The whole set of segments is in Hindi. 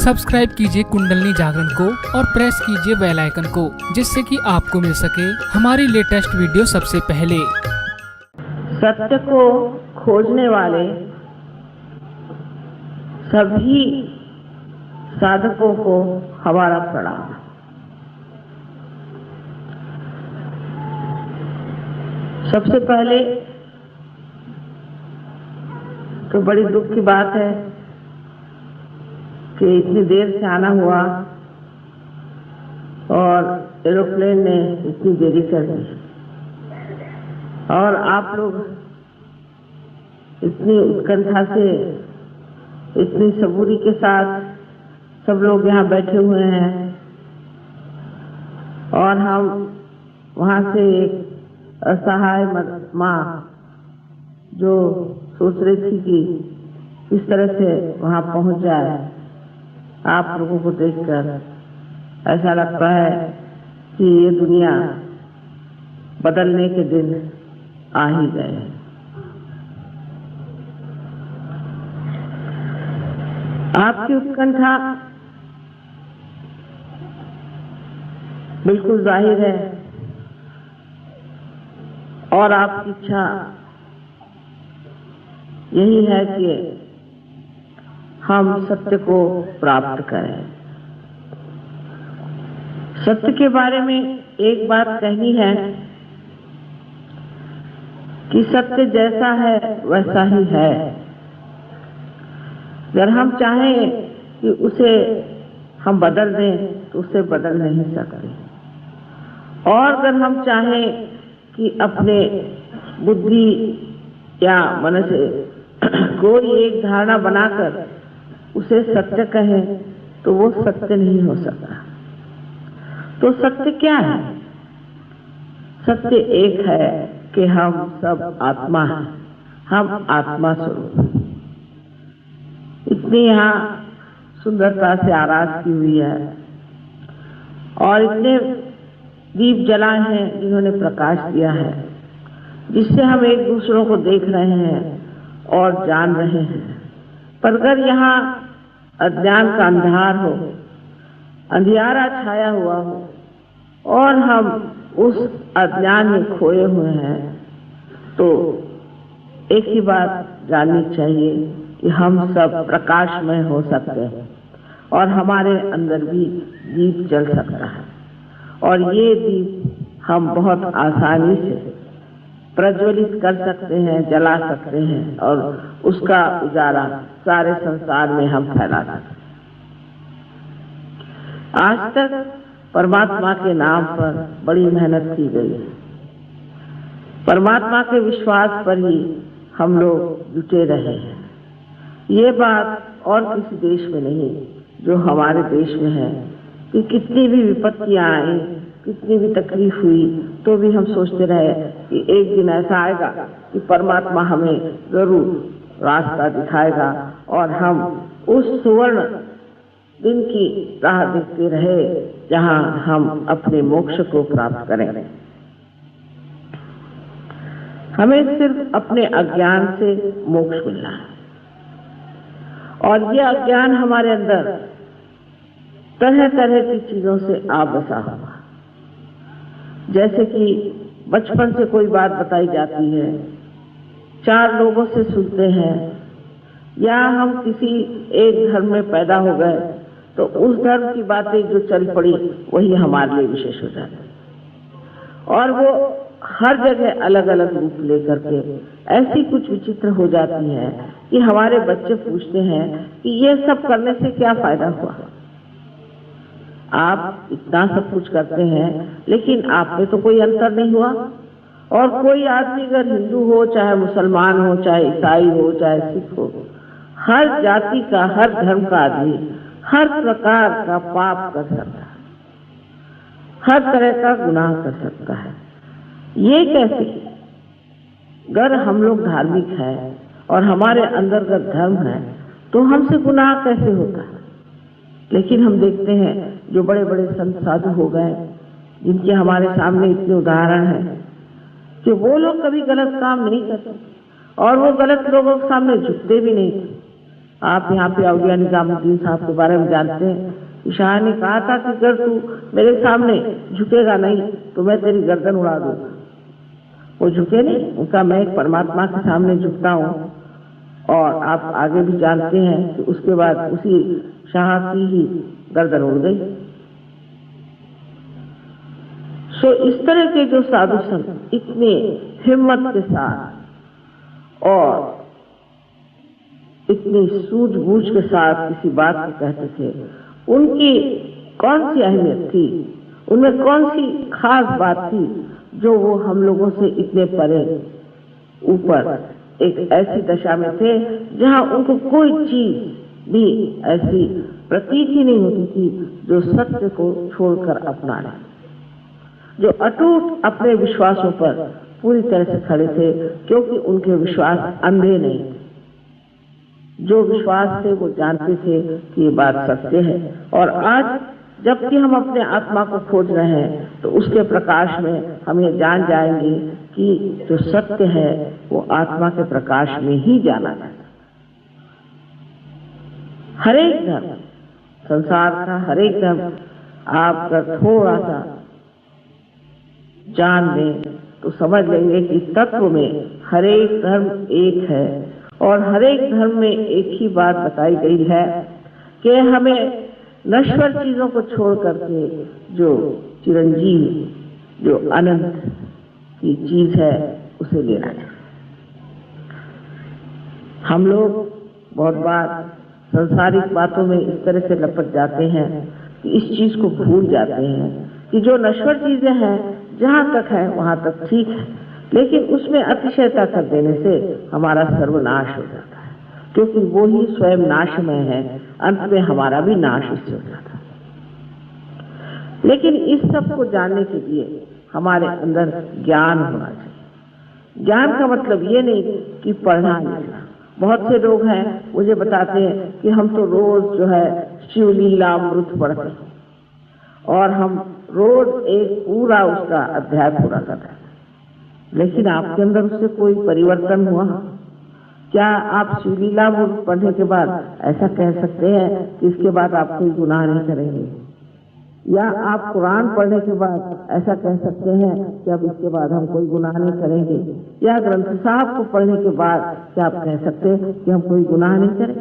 सब्सक्राइब कीजिए कुंडलनी जागरण को और प्रेस कीजिए बेल आइकन को, जिससे कि आपको मिल सके हमारी लेटेस्ट वीडियो सबसे पहले। सत्य को खोजने वाले सभी साधकों को हमारा प्रणाम। सबसे पहले तो बड़ी दुख की बात है कि इतनी देर से आना हुआ और एरोप्लेन ने इतनी देरी कर दी और आप लोग इतनी उत्कंठा से, इतनी सबूरी के साथ सब लोग यहाँ बैठे हुए हैं और हम वहाँ से एक असहाय माँ जो सोच रही थी कि किस तरह से वहाँ पहुँच जाए, आप लोगों को देखकर ऐसा लगता है कि ये दुनिया बदलने के दिन आ ही गए। आपकी उत्कंठा बिल्कुल जाहिर है और आपकी इच्छा यही है कि हम सत्य को प्राप्त करें। सत्य के बारे में एक बात कहनी है कि सत्य जैसा है वैसा ही है। अगर हम चाहें कि उसे हम बदल दें तो उसे बदल नहीं सकते, और अगर हम चाहें कि अपने बुद्धि या मन से कोई एक धारणा बनाकर उसे सत्य कहें तो वो सत्य नहीं हो सकता। तो सत्य क्या है? सत्य एक है कि हम सब आत्मा हैं, हम आत्मा स्वरूप। इतनी यहाँ सुंदरता से आराध की हुई है और इतने दीप जलाए हैं जिन्होंने प्रकाश दिया है, जिससे हम एक दूसरों को देख रहे हैं और जान रहे हैं। पर अगर यहाँ अज्ञान का अंधार हो, अंधियारा छाया हुआ हो और हम उस अज्ञान में खोए हुए हैं, तो एक ही बात जाननी चाहिए कि हम सब प्रकाशमय हो सकते हैं और हमारे अंदर भी दीप जल सकता है। और ये दीप हम बहुत आसानी से प्रज्वलित कर सकते हैं, जला सकते हैं और उसका उजाला सारे संसार में हम फैला सकते हैं। आज तक परमात्मा के नाम पर बड़ी मेहनत की गई है। परमात्मा के विश्वास पर ही हम लोग जुटे रहे हैं। ये बात और किसी देश में नहीं जो हमारे देश में है कि कितनी भी विपत्तियां आई, कितनी भी तकलीफ हुई, तो भी हम सोचते रहे कि एक दिन ऐसा आएगा कि परमात्मा हमें जरूर रास्ता दिखाएगा और हम उस सुवर्ण दिन की राह देखते रहे जहां हम अपने मोक्ष को प्राप्त करेंगे। हमें सिर्फ अपने अज्ञान से मोक्ष मिलना है और ये अज्ञान हमारे अंदर तरह तरह की चीजों से बसा हुआ। जैसे कि बचपन से कोई बात बताई जाती है, चार लोगों से सुनते हैं, या हम किसी एक धर्म में पैदा हो गए तो उस धर्म की बातें जो चल पड़ी वही हमारे लिए विशेष हो जाती और वो हर जगह अलग अलग रूप लेकर के ऐसी कुछ विचित्र हो जाती है कि हमारे बच्चे पूछते हैं कि ये सब करने से क्या फायदा हुआ। आप इतना सब कुछ करते हैं लेकिन आप में तो कोई अंतर नहीं हुआ। और कोई आदमी अगर हिंदू हो, चाहे मुसलमान हो, चाहे ईसाई हो, चाहे सिख हो, हर जाति का, हर धर्म का आदमी हर प्रकार का पाप कर सकता है, हर तरह का गुनाह कर सकता है। ये कैसे? अगर हम लोग धार्मिक हैं और हमारे अंदर अगर धर्म है तो हमसे गुनाह कैसे होता है? लेकिन हम देखते हैं जो बड़े बड़े संत साधु हो गए, जिनके हमारे सामने इतने उदाहरण हैं कि वो लोग कभी गलत काम नहीं करते और वो गलत लोगों के सामने झुकते भी नहीं थे। आप यहाँ पे औलिया निजामुद्दीन साहब के बारे में जानते हैं कि शाह ने कहा था कि अगर तू मेरे सामने झुकेगा नहीं तो मैं तेरी गर्दन उड़ा दूंगा। वो झुके नहीं, उनका मैं एक परमात्मा के सामने झुकता हूँ। और आप आगे भी जानते हैं कि उसके बाद उसी शाह की ही गर्दन उड़ गई। सो इस तरह के जो साधु संत इतने हिम्मत के साथ और इतनी सूझबूझ के साथ किसी बात को कहते थे, उनकी कौन सी अहमियत थी, उनमें कौन सी खास बात थी जो वो हम लोगों से इतने परे ऊपर एक ऐसी दशा में थे जहां उनको कोई चीज भी ऐसी प्रतीत ही नहीं होती थी जो सत्य को छोड़कर अपना ले, जो अटूट अपने विश्वासों पर पूरी तरह से खड़े थे, क्योंकि उनके विश्वास अंधे नहीं थे। जो विश्वास थे वो जानते थे कि ये बात सत्य है। और आज जबकि हम अपने आत्मा को खोज रहे हैं तो उसके प्रकाश में हम ये जान जाएंगे कि जो सत्य है वो आत्मा के प्रकाश में ही जाना जाता है। हर एक धर्म, संसार का हर एक धर्म आपका थोड़ा सा जान लें तो समझ लेंगे कि तत्व में हर एक धर्म एक है और हर एक धर्म में एक ही बात बताई गई है कि हमें नश्वर चीजों को छोड़ करके जो चिरंजीव, जो अनंत की चीज है उसे लेना चाहिए। हम लोग बहुत बार सांसारिक बातों में इस तरह से लपट जाते हैं कि इस चीज को भूल जाते हैं कि जो नश्वर चीजें हैं जहां तक है वहां तक ठीक है, लेकिन उसमें अतिशयता कर देने से हमारा सर्वनाश हो जाता है, क्योंकि वो ही स्वयं नाशमय है। अंत में हमारा भी नाश उससे हो जाता है। लेकिन इस सब को जानने के लिए हमारे अंदर ज्ञान होना चाहिए। ज्ञान का मतलब ये नहीं कि पढ़ना लिखना। बहुत से लोग हैं मुझे बताते हैं कि हम तो रोज जो है शिवलीलामृत पढ़ते हैं और हम रोज एक पूरा उसका अध्याय पूरा कर रहे हैं, लेकिन आपके अंदर उससे कोई परिवर्तन हुआ? क्या आप शिवलीलामृत पढ़ने के बाद ऐसा कह सकते हैं कि इसके बाद आप कोई गुनाह नहीं करेंगे? या आप कुरान पढ़ने के बाद ऐसा कह सकते हैं कि अब इसके बाद हम कोई गुनाह नहीं करेंगे? या ग्रंथ साहब को पढ़ने के बाद क्या आप कह सकते हैं कि हम कोई गुनाह नहीं करें?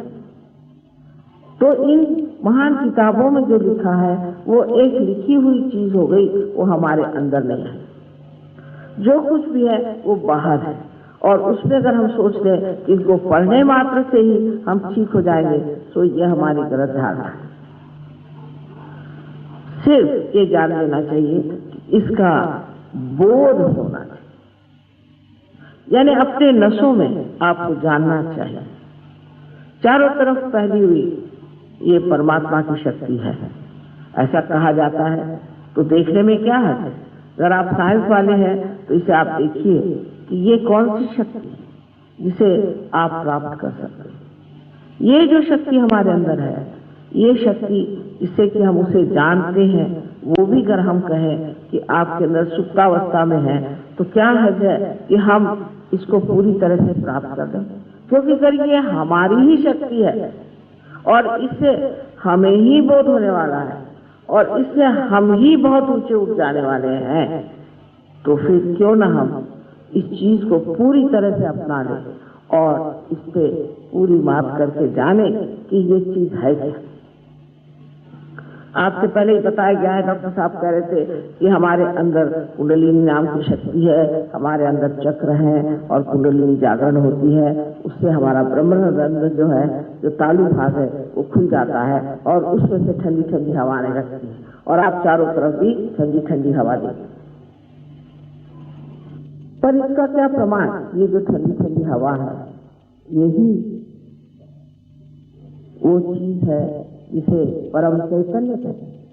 तो इन महान किताबों में जो लिखा है वो एक लिखी हुई चीज हो गई, वो हमारे अंदर नहीं है। जो कुछ भी है वो बाहर है, और उसमें अगर हम सोच लें कि इसको पढ़ने मात्र से ही हम ठीक हो जाएंगे तो ये हमारी गलत धारणा है। सिर्फ ये जान लेना चाहिए कि इसका बोध होना चाहिए, यानी अपने नसों में आपको जानना चाहिए। चारों तरफ फैली हुई ये परमात्मा की शक्ति है, ऐसा कहा जाता है। तो देखने में क्या है? अगर आप साइंस वाले हैं तो इसे आप देखिए कि ये कौन सी शक्ति है जिसे आप प्राप्त कर सकते हैं। ये जो शक्ति हमारे अंदर है, ये शक्ति जिससे कि हम उसे जानते हैं, वो भी अगर हम कहें कि आपके अंदर सुप्तावस्था में है तो क्या है कि हम इसको पूरी तरह से प्राप्त कर दें? क्योंकि अगर ये हमारी ही शक्ति है और इससे हमें ही बोध होने वाला है और इससे हम ही बहुत ऊंचे उठ जाने वाले हैं, तो फिर क्यों ना हम इस चीज को पूरी तरह से अपना लें और इस पे पूरी मात करके जाने कि ये चीज है क्या। आपसे पहले ही बताया गया है, डॉक्टर साहब कह रहे थे कि हमारे अंदर कुंडलिनी नाम की शक्ति है, हमारे अंदर चक्र है और कुंडलिनी जागरण होती है, उससे हमारा ब्रह्मरंध्र जो है, जो तालु भाग है, वो खुल जाता है और उसमें से ठंडी ठंडी हवा आने लगती है और आप चारों तरफ भी ठंडी ठंडी हवा देते। पर इसका क्या प्रमाण? ये जो ठंडी ठंडी हवा है यही वो चीज है जिसे परम चैतन्य कहते हैं।